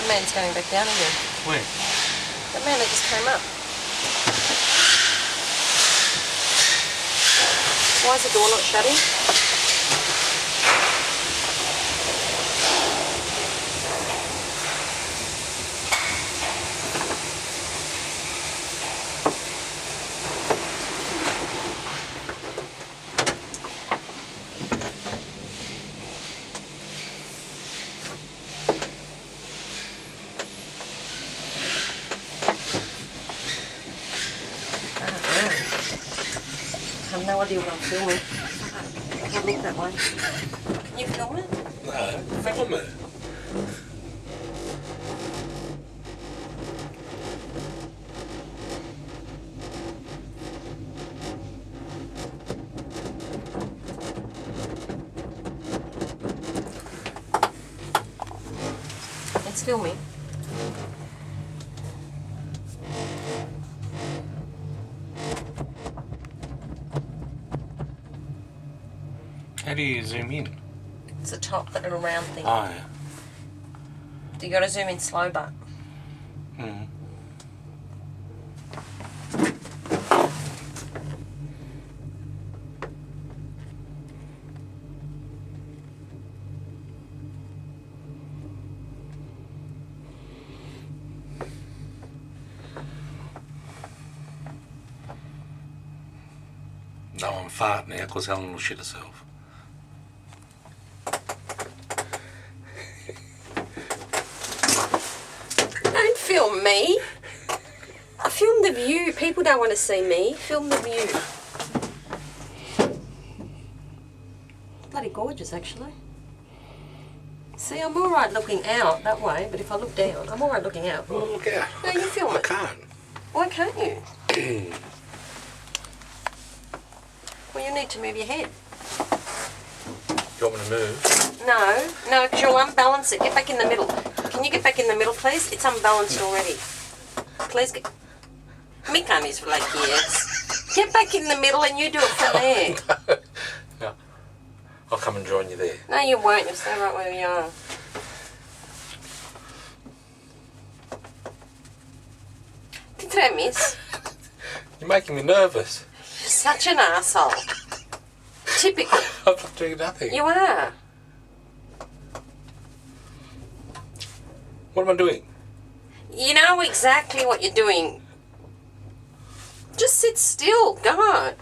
man's going back down again. Where? The man that just came up. Why is the door not shutting? I have no idea what I'm filming. I can't look that way. Can you film it? No, film it. It's filming. How do you zoom in? It's the top, that little round thing. Oh, yeah. You got to zoom in slow, but Mm. No, I'm farting now because Helen will shit herself. don't film me. I film the view. People don't want to see me. Film the view. Bloody gorgeous, actually. See, I'm all right looking out that way, but if I look down, I'm all right looking out. Well, look out. No, you film I it. can't. Why can't you? Well, you need to move your head. You want me to move? No, because you'll unbalance it. Get back in the middle. Can you get back in the middle, please? It's unbalanced already. Please get... Mick on his like years. Get back in the middle and you do it from there. No. I'll come and join you there. No, you won't. You'll stay right where you are. Did I miss? You're making me nervous. You're such an arsehole. Typical. I'm not doing nothing. You are. What am I doing? You know exactly what you're doing. Just sit still. God.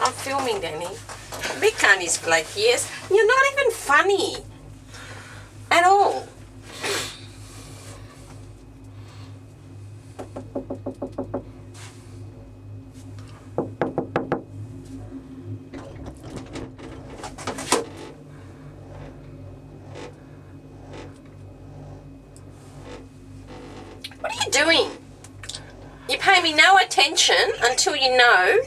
I'm filming, Danny. Mick on his black years. You're not even funny. At all. What are you doing? You pay me no attention until you know.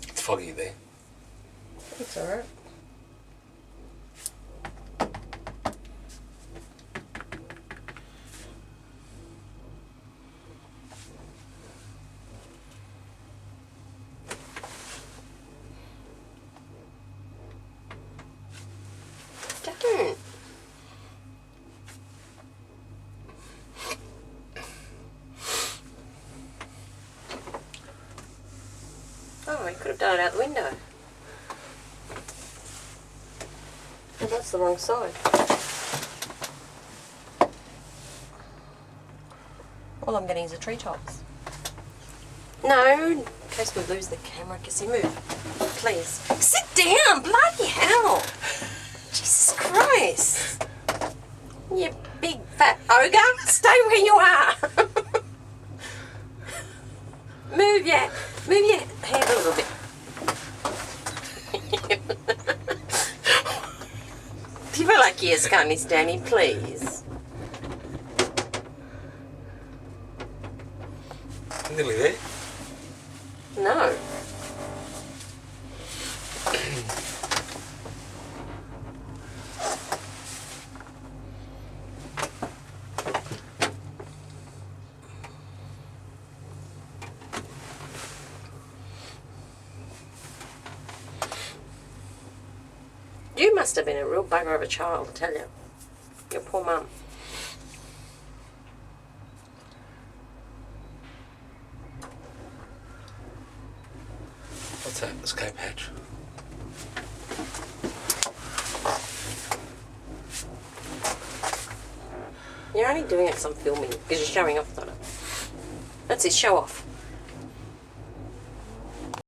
It's foggy there. It's alright. Don't. Oh, you could have done it out the window. Oh, that's the wrong side. All I'm getting is the treetops. No, in case we lose the camera, Kissy, move. Please. Sit down! Bloody hell! Jesus Christ! You big fat ogre! Stay where you are! Move your head a little bit. Do you feel like you're scunny, Danny, please? Nearly there. No. must have been a real bugger of a child, I tell you. Your poor mum. What's that? Escape hatch. You're only doing it because I'm filming, because you're showing off on it. That's it, show off.